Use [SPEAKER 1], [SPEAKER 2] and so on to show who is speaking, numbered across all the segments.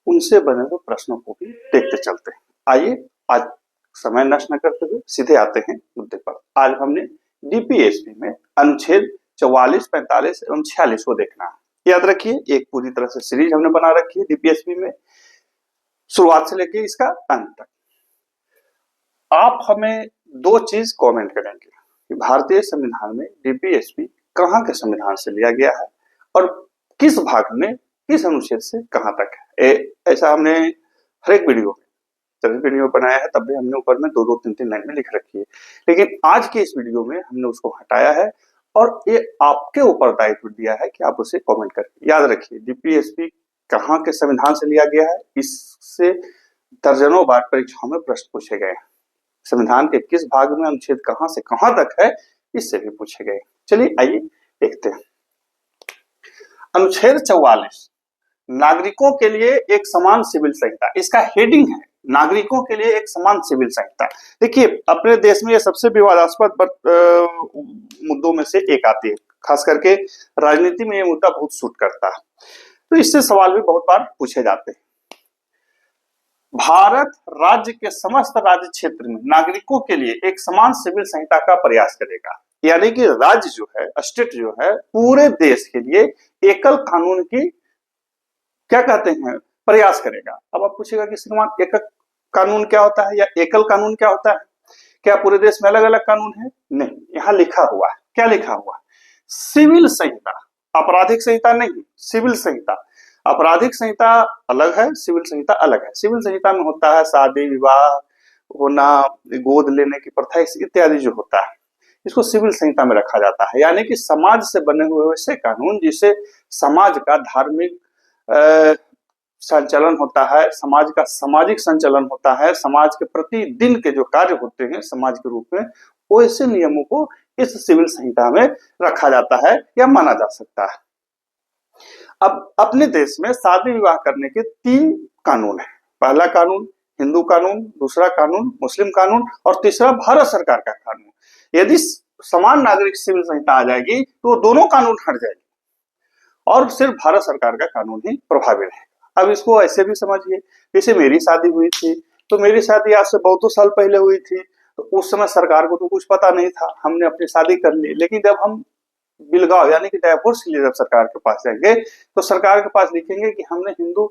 [SPEAKER 1] उनसे बने हुए प्रश्नों को भी देखते चलते हैं। आइए आज समय नष्ट न करते हुए सीधे आते हैं मुद्दे पर। आज हमने डीपीएसपी में अनुच्छेद 44, 45 एवं 46 को देखना है। याद रखिए, एक पूरी तरह से सीरीज हमने बना रखी है डीपीएसपी में, शुरुआत से लेकर इसका अंत तक। आप हमें दो चीज कमेंट करेंगे कि भारतीय संविधान में डीपीएसपी कहाँ के संविधान से लिया गया है और किस भाग में, किस अनुच्छेद से कहाँ तक है। ऐसा हमने हर एक वीडियो में, जब वीडियो बनाया है तब भी हमने ऊपर में दो दो तीन तीन लाइन में लिख रखी है, लेकिन आज के इस वीडियो में हमने उसको हटाया है और ये आपके ऊपर दायित्व दिया है कि आप उसे कमेंट करें। याद रखिए, डीपीएसपी कहाँ के संविधान से लिया गया है, इससे दर्जनों बार परीक्षाओं में प्रश्न पूछे गए हैं। संविधान के किस भाग में अनुच्छेद कहां से कहां तक है, इससे भी पूछे गए। चलिए आइए देखते हैं। अनुच्छेद 44 नागरिकों के लिए एक समान सिविल संहिता, इसका हेडिंग है नागरिकों के लिए एक समान सिविल संहिता। देखिए, अपने देश में ये सबसे विवादास्पद मुद्दों में से एक आती है, खास करके राजनीति में ये मुद्दा बहुत सूट करता है, तो इससे सवाल भी बहुत बार पूछे जाते हैं। भारत राज्य के समस्त राज्य क्षेत्र में नागरिकों के लिए एक समान सिविल संहिता का प्रयास करेगा, यानी कि राज्य जो है, स्टेट जो है, पूरे देश के लिए एकल कानून की क्या कहते हैं, प्रयास करेगा। अब आप पूछेगा कि श्रीमान एकल कानून क्या होता है या एकल कानून क्या होता है, क्या पूरे देश में अलग अलग कानून है? नहीं, यहाँ लिखा हुआ है, क्या लिखा हुआ है, सिविल संहिता, आपराधिक संहिता नहीं, सिविल संहिता। आपराधिक संहिता अलग है, सिविल संहिता अलग है। सिविल संहिता में होता है शादी विवाह होना, गोद लेने की प्रथा इत्यादि जो होता है, इसको सिविल संहिता में रखा जाता है। यानी कि समाज से बने हुए वैसे कानून जिसे समाज का धार्मिक संचालन होता है, समाज का सामाजिक संचालन होता है, समाज के प्रतिदिन के जो कार्य होते हैं समाज के रूप में, वैसे नियमों को इस सिविल संहिता में रखा जाता है या माना जा सकता है। अब अपने देश में शादी विवाह करने के 3 कानून हैं। पहला कानून हिंदू कानून, दूसरा कानून मुस्लिम कानून और तीसरा भारत सरकार का कानून। यदि समान नागरिक सिविल संहिता आ जाएगी तो दोनों कानून हट जाएंगे और सिर्फ भारत सरकार का कानून ही प्रभावी रहेगा। अब इसको ऐसे भी समझिए, जैसे मेरी शादी हुई थी, तो मेरी शादी आज से बहुत साल पहले हुई थी, तो उस समय सरकार को तो कुछ पता नहीं था, हमने अपनी शादी कर ली। लेकिन जब हम बिलगाव यानी कि डाइवोर्स के लिए जब सरकार के पास जाएंगे तो सरकार के पास लिखेंगे कि हमने हिंदू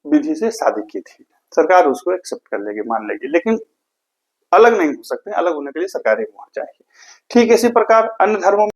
[SPEAKER 1] विधि से शादी की थी, सरकार उसको एक्सेप्ट कर लेगी, मान लेगी, लेकिन अलग नहीं हो सकते। अलग होने के लिए सरकार ही पहुंच जाएगी। ठीक इसी प्रकार अन्य धर्मों